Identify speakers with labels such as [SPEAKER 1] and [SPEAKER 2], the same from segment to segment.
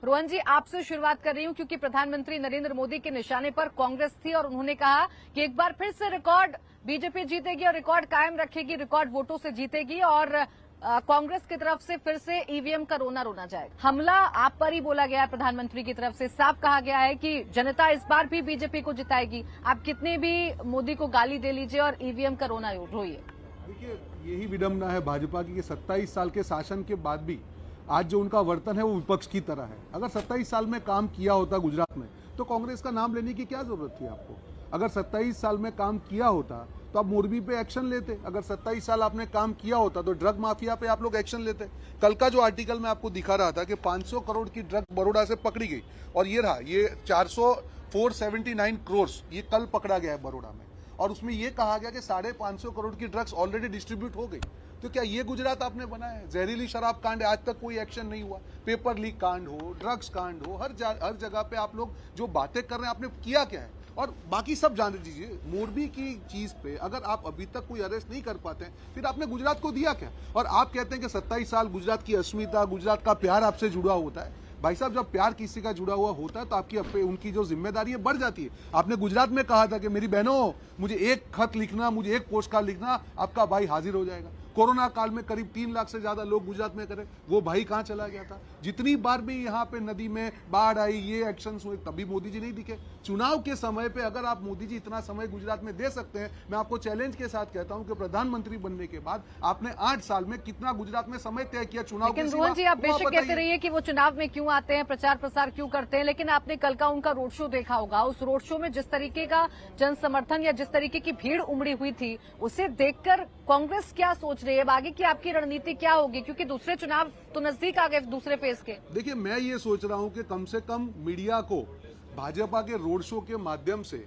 [SPEAKER 1] रोहन जी, आपसे शुरुआत कर रही हूं क्योंकि प्रधानमंत्री नरेंद्र मोदी के निशाने पर कांग्रेस थी और उन्होंने कहा कि एक बार फिर से रिकॉर्ड बीजेपी जीतेगी और रिकॉर्ड कायम रखेगी, रिकॉर्ड वोटों से जीतेगी और कांग्रेस की तरफ से फिर से ईवीएम का रोना रोना जाएगा। हमला आप पर ही बोला गया है, प्रधानमंत्री की तरफ से साफ कहा गया है कि जनता इस बार भी बीजेपी को जिताएगी। आप कितने भी मोदी को गाली दे लीजिए और ईवीएम का रोना रोइए।
[SPEAKER 2] देखिए, यही विडंबना है भाजपा की कि 27 साल के शासन के बाद भी आज जो उनका वर्तन है वो विपक्ष की तरह है। अगर 27 साल में काम किया होता गुजरात में तो कांग्रेस का नाम लेने की क्या जरूरत थी आपको। अगर 27 साल में काम किया होता तो आप मोरबी पे एक्शन लेते। अगर 27 साल आपने काम किया होता तो ड्रग माफिया पे आप लोग एक्शन लेते। कल का जो आर्टिकल मैं आपको दिखा रहा था कि 500 करोड़ की ड्रग बड़ौदा से पकड़ी गई और ये रहा, ये 479 करोड़ ये कल पकड़ा गया है बड़ौदा में और उसमें ये कहा गया कि 550 करोड़ की ड्रग्स ऑलरेडी डिस्ट्रीब्यूट हो गई। तो क्या ये गुजरात आपने बनाया है? जहरीली शराब कांड आज तक कोई एक्शन नहीं हुआ, पेपर लीक कांड हो, ड्रग्स कांड हो, हर जगह पे आप लोग जो बातें कर रहे हैं आपने किया क्या है? और बाकी सब जान दीजिए, मोरबी की चीज पे अगर आप अभी तक कोई अरेस्ट नहीं कर पाते हैं फिर आपने गुजरात को दिया क्या? और आप कहते हैं कि 27 साल गुजरात की अस्मिता, गुजरात का प्यार आपसे जुड़ा होता है। भाई साहब, जब प्यार किसी का जुड़ा हुआ होता है तो आपकी उनकी जो जिम्मेदारी है बढ़ जाती है। आपने गुजरात में कहा था कि मेरी बहनों, मुझे एक खत लिखना, मुझे एक पोस्ट कार्ड लिखना, आपका भाई हाजिर हो जाएगा। कोरोना काल में करीब 3 लाख से ज्यादा लोग गुजरात में करे, वो भाई कहां चला गया था? जितनी बार भी यहाँ पे नदी में बाढ़ आई, ये एक्शन हुए, तभी मोदी जी नहीं दिखे। चुनाव के समय पे अगर आप मोदी जी इतना समय गुजरात में दे सकते हैं, मैं आपको चैलेंज के साथ कहता हूं कि प्रधानमंत्री बनने के बाद आपने 8 साल में कितना गुजरात में समय तय किया चुनाव।
[SPEAKER 1] लेकिन रोहन जी, आप बेशक कहते रहिए कि वो चुनाव में क्यों आते हैं, प्रचार प्रसार क्यों करते हैं, लेकिन आपने कल का उनका रोड शो देखा होगा। उस रोड शो में जिस तरीके का जन समर्थन या जिस तरीके की भीड़ उमड़ी हुई थी, उसे देखकर कांग्रेस क्या सोच रही है? आगे की आपकी रणनीति क्या होगी? क्योंकि दूसरे चुनाव तो नजदीक आ गए, दूसरे फेज के।
[SPEAKER 2] देखिए, मैं ये सोच रहा हूं कि कम से कम मीडिया को भाजपा के रोड शो के माध्यम से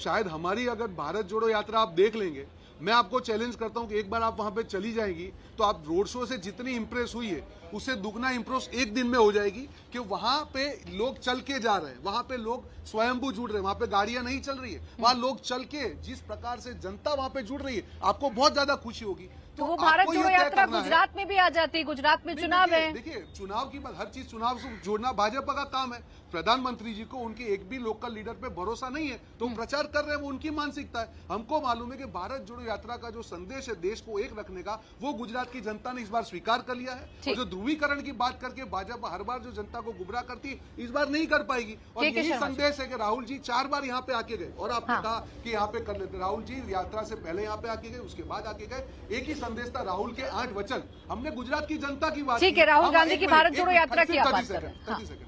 [SPEAKER 2] शायद हमारी अगर भारत जोड़ो यात्रा आप देख लेंगे, मैं आपको चैलेंज करता हूं कि एक बार आप वहां पे चली जाएंगी तो आप रोड शो से जितनी इंप्रेस हुई है उससे दुगना इंप्रेस एक दिन में हो जाएगी कि वहां पे लोग चल के जा रहे हैं, वहां पे लोग स्वयंभू जुड़ रहे हैं, वहां पे गाड़ियां नहीं चल रही है, वहां लोग चल के जिस प्रकार से जनता वहां पे जुड़ रही है, आपको बहुत ज्यादा खुशी होगी।
[SPEAKER 1] तो वो भारत जोड़ो यात्रा गुजरात में भी आ जाती है, गुजरात में चुनाव है।
[SPEAKER 2] देखिए, चुनाव की बात, हर चीज चुनाव से जोड़ना भाजपा का काम है। प्रधानमंत्री जी को उनके एक भी लोकल लीडर पे भरोसा नहीं है तो प्रचार कर रहे हैं, वो उनकी मानसिकता है। हमको मालूम है कि भारत जोड़ो यात्रा का जो संदेश है देश को एक रखने का, वो गुजरात की जनता ने इस बार स्वीकार कर लिया है। और जो ध्रुवीकरण की बात करके भाजपा हर बार जो जनता को गुमराह करती है, इस बार नहीं कर पाएगी। और यही संदेश है कि राहुल जी 4 बार यहाँ पे आके गए और आपने कहा कि यहाँ पे कर लेते। राहुल जी यात्रा से पहले यहाँ पे आके गए, उसके बाद आके गए। एक ही संदेश था राहुल के 8 वचन। हमने गुजरात की जनता की बात,
[SPEAKER 1] ठीक है, राहुल गांधी की भारत जोड़ो यात्रा की बात कर रहे हैं।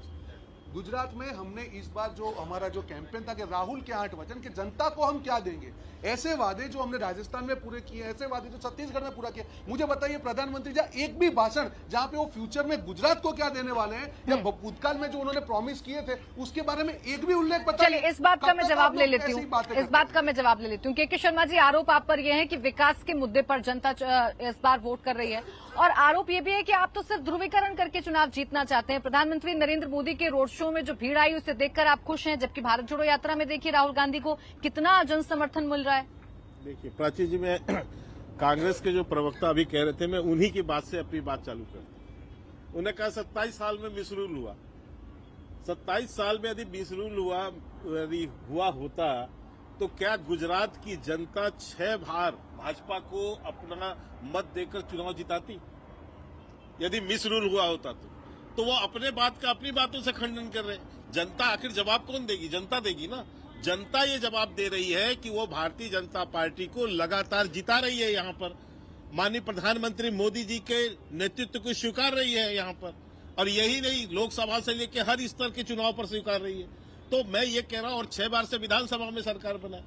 [SPEAKER 2] गुजरात में हमने इस बार जो हमारा जो कैंपेन था कि राहुल के 8 वचन, कि जनता को हम क्या देंगे, ऐसे वादे जो हमने राजस्थान में पूरे किए, ऐसे वादे जो छत्तीसगढ़ में पूरा किया। मुझे बताइए प्रधानमंत्री जी एक भी भाषण जहां पे वो फ्यूचर में गुजरात को क्या देने वाले हैं या भूतकाल में जो उन्होंने प्रॉमिस किए थे उसके बारे में एक भी उल्लेख पता नहीं।
[SPEAKER 1] इस बात का मैं जवाब ले लेती हूँ, इस बात का मैं जवाब ले लेती हूँ। के शर्मा जी, आरोप आप पर यह है कि विकास के मुद्दे पर जनता इस बार वोट कर रही है और आरोप ये भी है कि आप तो सिर्फ ध्रुवीकरण करके चुनाव जीतना चाहते हैं। प्रधानमंत्री नरेंद्र मोदी के रोड शो में जो भीड़ आई उसे देखकर आप खुश हैं, जबकि भारत जोड़ो यात्रा में देखिए राहुल गांधी को कितना जन समर्थन मिल रहा है।
[SPEAKER 3] देखिए प्राची जी, मैं कांग्रेस के जो प्रवक्ता अभी कह रहे थे, मैं उन्हीं की बात से अपनी बात चालू कर। उन्हें कहा 27 साल में मिसरूल हुआ। 27 साल में यदि मिसरूल हुआ होता तो क्या गुजरात की जनता 6 बार भाजपा को अपना मत देकर चुनाव जिताती? यदि मिसरूल हुआ होता तो वो अपने बात का अपनी बातों से खंडन कर रहे। जनता आखिर जवाब कौन देगी? जनता देगी ना। जनता ये जवाब दे रही है कि वो भारतीय जनता पार्टी को लगातार जिता रही है यहाँ पर, माननीय प्रधानमंत्री मोदी जी के नेतृत्व को स्वीकार रही है यहाँ पर, और यही नहीं, लोकसभा से लेकर हर स्तर के चुनाव पर स्वीकार रही है। तो मैं ये कह रहा हूं, और 6 बार से विधानसभा में सरकार बना,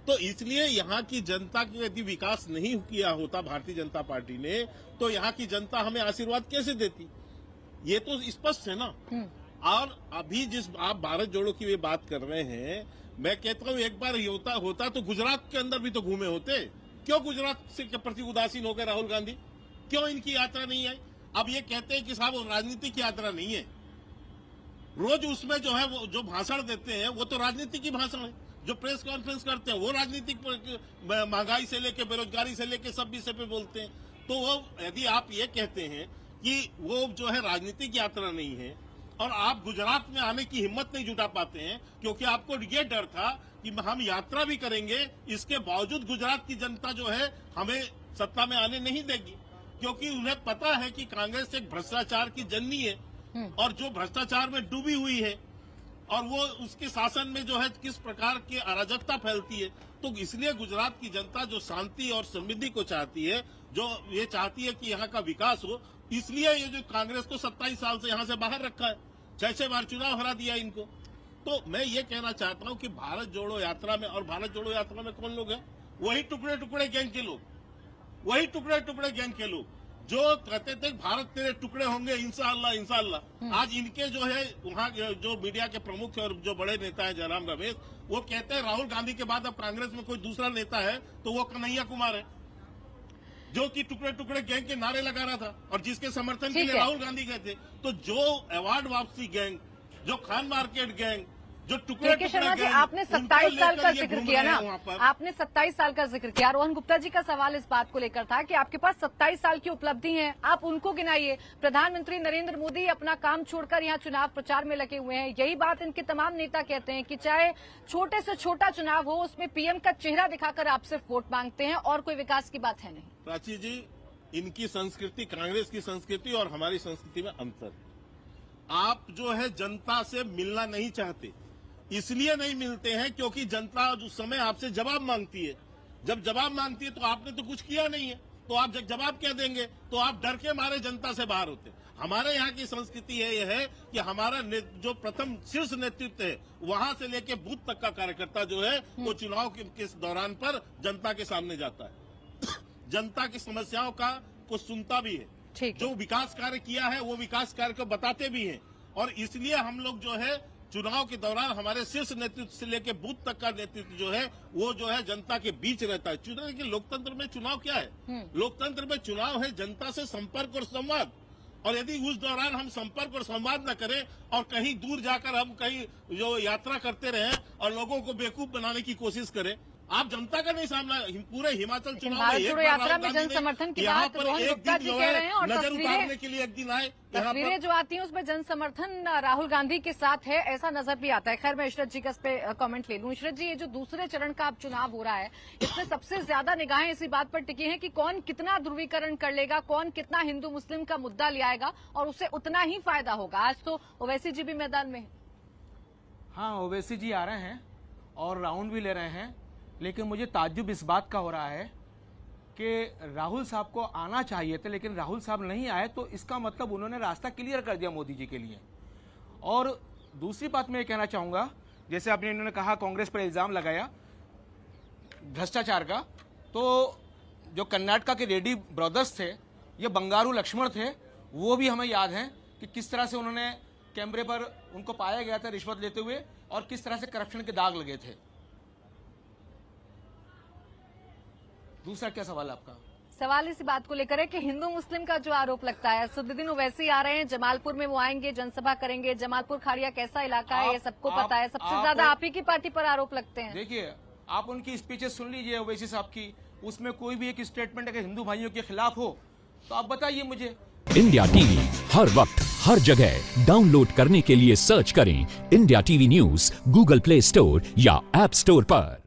[SPEAKER 3] तो इसलिए यहाँ की जनता की यदि विकास नहीं किया होता भारतीय जनता पार्टी ने, तो यहाँ की जनता हमें आशीर्वाद कैसे देती? ये तो स्पष्ट है ना। और अभी जिस आप भारत जोड़ो की बात कर रहे हैं, मैं कहता हूं एक बार होता तो गुजरात के अंदर भी तो घूमे होते। क्यों गुजरात से के प्रति उदासीन हो गए राहुल गांधी? क्यों इनकी यात्रा नहीं आई? अब ये कहते हैं कि साहब राजनीतिक यात्रा नहीं है। रोज उसमें जो है वो जो भाषण देते हैं वो तो राजनीति की भाषण है। जो प्रेस कॉन्फ्रेंस करते हैं वो राजनीतिक महंगाई से लेके बेरोजगारी से लेके सब विषय पे बोलते हैं। तो वो यदि आप ये कहते हैं कि वो जो है राजनीतिक यात्रा नहीं है और आप गुजरात में आने की हिम्मत नहीं जुटा पाते हैं क्योंकि आपको ये डर था कि हम यात्रा भी करेंगे, इसके बावजूद गुजरात की जनता जो है हमें सत्ता में आने नहीं देगी, क्योंकि उन्हें पता है कि कांग्रेस एक भ्रष्टाचार की जननी है और जो भ्रष्टाचार में डूबी हुई है और वो उसके शासन में जो है किस प्रकार की अराजकता फैलती है। तो इसलिए गुजरात की जनता जो शांति और समृद्धि को चाहती है, जो ये चाहती है कि यहाँ का विकास हो, इसलिए ये जो कांग्रेस को 27 साल से यहाँ से बाहर रखा है, 6 बार चुनाव हरा दिया इनको। तो मैं ये कहना चाहता हूँ कि भारत जोड़ो यात्रा में, और भारत जोड़ो यात्रा में कौन लोग हैं? वही टुकड़े टुकड़े गैंग के लोग, वही टुकड़े टुकड़े गैंग के लोग जो कहते थे भारत तेरे टुकड़े होंगे इंशाअल्लाह इंशाअल्लाह। आज इनके जो है वहाँ जो मीडिया के प्रमुख और जो बड़े नेता है जयराम रमेश, वो कहते हैं राहुल गांधी के बाद अब कांग्रेस में कोई दूसरा नेता है तो वो कन्हैया कुमार है, जो कि टुकड़े टुकड़े गैंग के नारे लगा रहा था और जिसके समर्थन के लिए राहुल गांधी गए थे। तो जो अवार्ड वापसी गैंग, जो खान मार्केट गैंग, जो टुकड़े
[SPEAKER 1] के शर्मा जी, आपने 27 साल का जिक्र किया ना, आपने 27 साल का जिक्र किया। रोहन गुप्ता जी का सवाल इस बात को लेकर था कि आपके पास 27 साल की उपलब्धि है, आप उनको गिनाइए। प्रधानमंत्री नरेंद्र मोदी अपना काम छोड़कर यहाँ चुनाव प्रचार में लगे हुए हैं। यही बात इनके तमाम नेता कहते हैं कि चाहे छोटे से छोटा चुनाव हो, उसमें पीएम का चेहरा दिखाकर आप सिर्फ वोट मांगते हैं और कोई विकास की बात है नहीं।
[SPEAKER 3] प्राची जी, इनकी संस्कृति, कांग्रेस की संस्कृति और हमारी संस्कृति में अंतर। आप जो है जनता से मिलना नहीं चाहते, इसलिए नहीं मिलते हैं क्योंकि जनता उस समय आपसे जवाब मांगती है। जब जवाब मांगती है तो आपने तो कुछ किया नहीं है, तो आप जब जवाब क्या देंगे? तो आप डर के मारे जनता से बाहर होते हैं। हमारे यहाँ की संस्कृति यह है कि हमारा जो प्रथम शीर्ष नेतृत्व है, वहां से लेके बूथ तक का कार्यकर्ता जो है वो चुनाव के दौरान पर जनता के सामने जाता है, जनता की समस्याओं को सुनता भी है, जो विकास कार्य किया है वो विकास कार्य को बताते भी हैं। और इसलिए हम लोग जो है चुनाव के दौरान हमारे शीर्ष नेतृत्व से लेकर बूथ तक का नेतृत्व जो है वो जो है जनता के बीच रहता है। चुनाव के लोकतंत्र में चुनाव क्या है? लोकतंत्र में चुनाव है जनता से संपर्क और संवाद। और यदि उस दौरान हम संपर्क और संवाद न करें और कहीं दूर जाकर हम कहीं जो यात्रा करते रहें और लोगों को बेवकूफ बनाने की कोशिश करें, आप जनता का नहीं सामना। पूरे हिमाचल चुनाव में एक
[SPEAKER 1] यात्रा में जन समर्थन की बात रोहन गुप्ता जी कह रहे हैं और
[SPEAKER 3] नजर उतारने के लिए एक दिन आए,
[SPEAKER 1] तस्वीरें जो आती हैं उसमें जन समर्थन राहुल गांधी के साथ है, ऐसा नजर भी आता है। खैर, मैं इशरत जी का इस पे कमेंट ले लूं। इशरत जी, ये जो दूसरे चरण का अब चुनाव हो रहा है, इसमें सबसे ज्यादा निगाहें इसी बात पर टिकी हैं कि कौन कितना ध्रुवीकरण कर लेगा, कौन कितना हिंदू मुस्लिम का मुद्दा ले आएगा और उससे उतना ही फायदा होगा। आज तो ओवैसी जी भी मैदान में है।
[SPEAKER 4] हाँ, ओवैसी जी आ रहे हैं और राउंड भी ले रहे हैं, लेकिन मुझे ताज्जुब इस बात का हो रहा है कि राहुल साहब को आना चाहिए था लेकिन राहुल साहब नहीं आए, तो इसका मतलब उन्होंने रास्ता क्लियर कर दिया मोदी जी के लिए। और दूसरी बात मैं ये कहना चाहूँगा, जैसे आपने इन्होंने कहा कांग्रेस पर इल्ज़ाम लगाया भ्रष्टाचार का, तो जो कर्नाटका के रेड्डी ब्रदर्स थे, ये बंगारू लक्ष्मण थे, वो भी हमें याद है कि किस तरह से उन्होंने कैमरे पर उनको पाया गया था रिश्वत लेते हुए और किस तरह से करप्शन के दाग लगे थे। दूसरा क्या सवाल आपका?
[SPEAKER 1] सवाल इसी बात को लेकर है कि हिंदू मुस्लिम का जो आरोप लगता है, असदुद्दीन ओवैसी आ रहे हैं, जमालपुर में वो आएंगे, जनसभा करेंगे। जमालपुर खाड़िया कैसा इलाका है ये सबको पता है, सबसे ज्यादा आप ही की पार्टी पर आरोप लगते हैं।
[SPEAKER 4] देखिए, आप उनकी स्पीचेस सुन लीजिए ओवैसी साहब की, उसमें कोई भी एक स्टेटमेंट अगर हिंदू भाइयों के खिलाफ हो तो आप बताइए मुझे।
[SPEAKER 5] इंडिया टीवी हर वक्त हर जगह डाउनलोड करने के लिए सर्च करें India TV news Google play store या ऐप स्टोर पर।